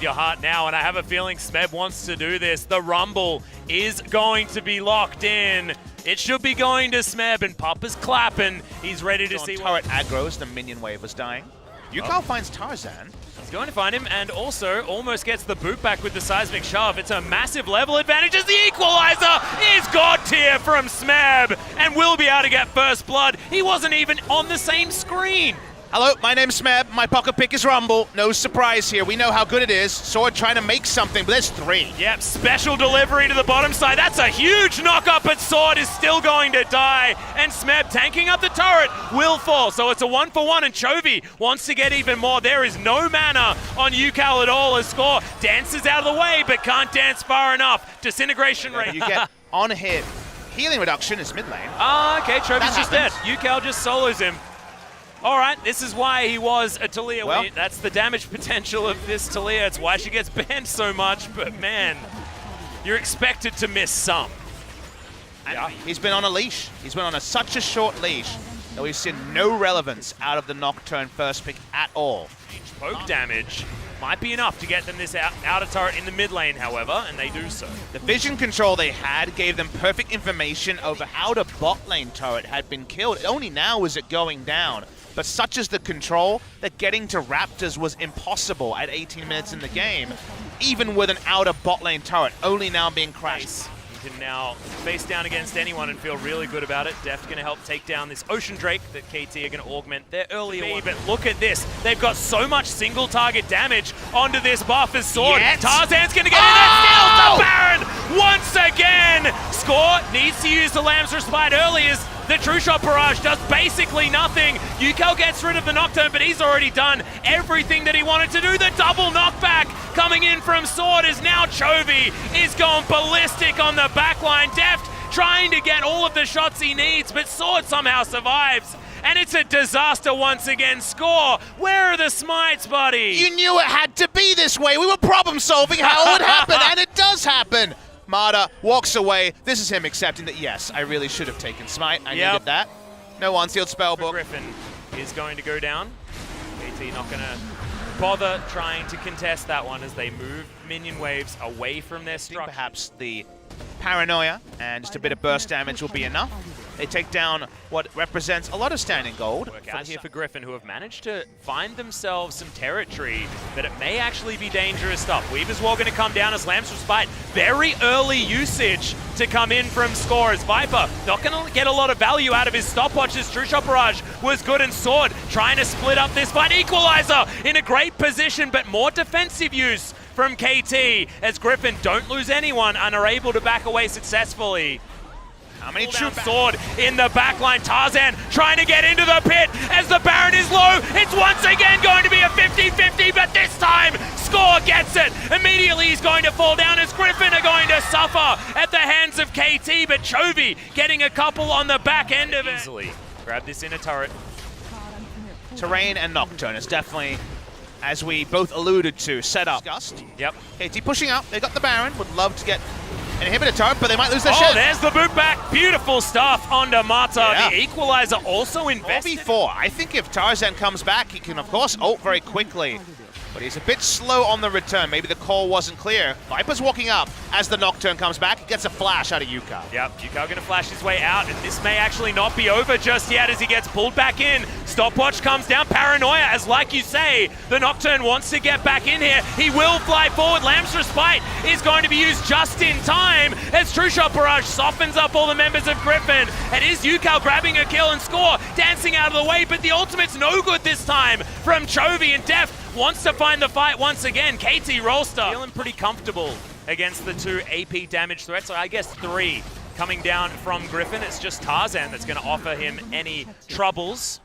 save your heart now, and I have a feeling Smeb wants to do this. The Rumble is going to be locked in. It should be going to Smeb, and Papa's clapping. He's ready to see turret aggros, the minion wave was dying. Yukao finds Tarzan. He's going to find him, and also almost gets the boot back with the seismic shove. It's a massive level advantage as the equalizer is God tier from Smeb, and will be able to get first blood. He wasn't even on the same screen. Hello, my name's Smeb. My pocket pick is Rumble. No surprise here. We know how good it is. Sword trying to make something, but there's 3. Yep, special delivery to the bottom side. That's a huge knock-up, but Sword is still going to die. And Smeb tanking up the turret will fall. So it's a 1-for-1, and Chovy wants to get even more. There is no mana on Yukal at all as Score dances out of the way, but can't dance far enough. Disintegration rate. You get on hit. Healing reduction is mid lane. Okay, Chovy's just dead. Yukal just solos him. All right, this is why he was a Taliyah. Well, that's the damage potential of this Taliyah. It's why she gets banned so much, but man, you're expected to miss some. Yeah, he's been on a leash. He's been on such a short leash that we've seen no relevance out of the Nocturne first pick at all. Poke damage might be enough to get them this outer turret in the mid lane, however, and they do so. The vision control they had gave them perfect information over how the bot lane turret had been killed. Only now is it going down. But such is the control that getting to Raptors was impossible at 18 minutes in the game, even with an outer bot lane turret only now being crashed. You can now face down against anyone and feel really good about it. Deft going to help take down this Ocean Drake that KT are going to augment their earlier one. But look at this. They've got so much single target damage onto this buff as Sword. Yes. Tarzan's going to get in there. Steals the Baron once again. Score needs to use the Lamb's Respite early as the True Shot Barrage does basically nothing. Yukal gets rid of the Nocturne, but he's already done everything that he wanted to do. The double knockback coming in from Sword is now Chovy is going ballistic on the backline. Deft trying to get all of the shots he needs, but Sword somehow survives. And it's a disaster once again. Score, where are the smites, buddy? You knew it had to be this way. We were problem solving how it would happen, and it does happen. Mada walks away. This is him accepting that, yes, I really should have taken Smite. I needed that. No unsealed spellbook. Griffin is going to go down. KT not going to bother trying to contest that one as they move minion waves away from their structure. Perhaps the paranoia and just a bit of burst damage will be enough. They take down what represents a lot of standing gold. Work out here for Griffin, who have managed to find themselves some territory that it may actually be dangerous stuff. Weaver's Wall going to come down as Lamb's Respite. Very early usage to come in from Score as Viper not going to get a lot of value out of his stopwatches. True Shot Barrage was good, and Sword trying to split up this fight. Equalizer in a great position, but more defensive use from KT as Griffin don't lose anyone and are able to back away successfully. How many troops? Sword in the backline. Tarzan trying to get into the pit as the Baron is low. It's once again going to be a 50-50, but this time Score gets it. Immediately he's going to fall down as Griffin are going to suffer at the hands of KT, but Chovy getting a couple on the back end of it. Easily grab this inner turret. Terrain and Nocturne is definitely, as we both alluded to, set up. Yep. KT pushing up. They got the Baron. Would love to get an inhibitor turret, but they might lose their shit. shit. There's the boot back. Beautiful stuff onto Mata. Yeah. The equalizer also invested. 4v4. I think if Tarzan comes back, he can, of course, ult very quickly. But he's a bit slow on the return. Maybe the call wasn't clear. Viper's walking up as the Nocturne comes back. He gets a flash out of Yukal. Yep, Yukal going to flash his way out, and this may actually not be over just yet as he gets pulled back in. Stopwatch comes down. Paranoia, as like you say, the Nocturne wants to get back in here. He will fly forward. Lamb's Respite is going to be used just in time as True Shot Barrage softens up all the members of Griffin. It is Yukal grabbing a kill and Score dancing out of the way, but the ultimate's no good this time from Chovy, and Deft wants to find the fight once again. KT Rolster feeling pretty comfortable against the 2 AP damage threats, or I guess 3 coming down from Griffin. It's just Tarzan that's going to offer him any troubles.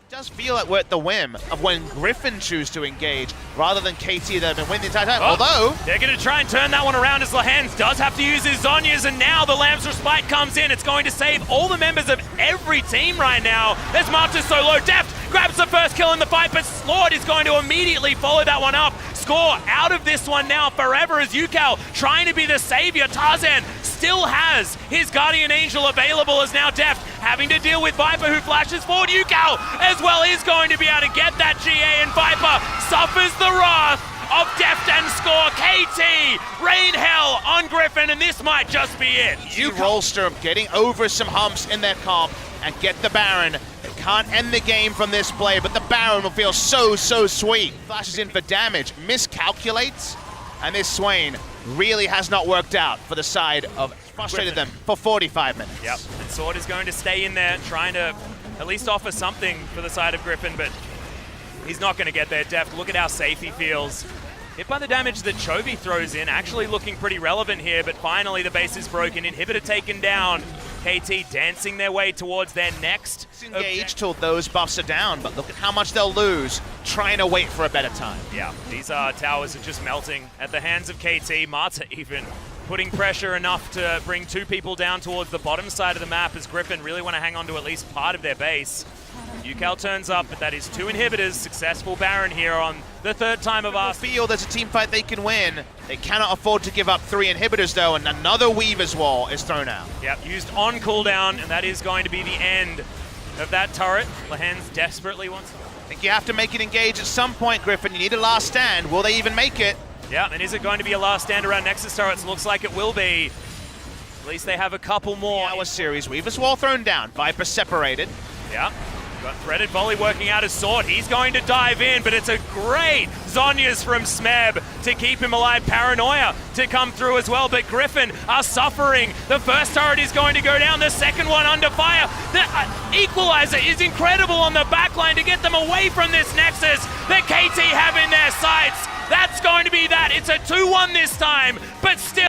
It does feel like we're at the whim of when Griffin choose to engage rather than KT that have been winning the entire time. Although they're going to try and turn that one around as Lahens does have to use his Zhonya's, and now the Lamb's Respite comes in. It's going to save all the members of every team right now. There's Marta so low. Deft grabs the first kill in the fight, but Slord is going to immediately follow that one up. Score out of this one now forever as Yukal trying to be the savior. Tarzan still has his Guardian Angel available as now Deft having to deal with Viper, who flashes forward. Yukal as well is going to be able to get that GA, and Viper suffers the wrath of Deft. KT rain hell on Griffin, and this might just be it. KT Rolster getting over some humps in their comp and get the Baron. They can't end the game from this play, but the Baron will feel so sweet. Flashes in for damage, miscalculates, and this Swain really has not worked out for the side of frustrated Griffin. them for 45 minutes. Yep, and Sword is going to stay in there, trying to at least offer something for the side of Griffin, but he's not going to get there. Deft, look at how safe he feels. Hit by the damage that Chovy throws in, actually looking pretty relevant here, but finally the base is broken. Inhibitor taken down. KT dancing their way towards their next Engage till those buffs are down, but look at how much they'll lose trying to wait for a better time. Yeah, these towers are just melting at the hands of KT. Marta even putting pressure enough to bring two people down towards the bottom side of the map as Griffin really want to hang on to at least part of their base. UCal turns up, but that is two inhibitors. Successful Baron here on the third time of our feel there's a team fight they can win. They cannot afford to give up 3 inhibitors though, and another Weaver's Wall is thrown out. Yep, used on cooldown, and that is going to be the end of that turret. Lehens desperately wants. I think you have to make it engage at some point, Griffin. You need a last stand. Will they even make it? Yeah, and is it going to be a last stand around Nexus turrets? Looks like it will be. At least they have a couple more. Our series, Weaver's Wall thrown down. Viper separated. Yeah. Got threaded volley working out his sword. He's going to dive in, but it's a great Zhonya's from Smeb to keep him alive. Paranoia to come through as well, but Griffin are suffering. The first turret is going to go down, the second one under fire. The equalizer is incredible on the backline to get them away from this Nexus that KT have in their sights. That's going to be that. It's a 2-1 this time, but still.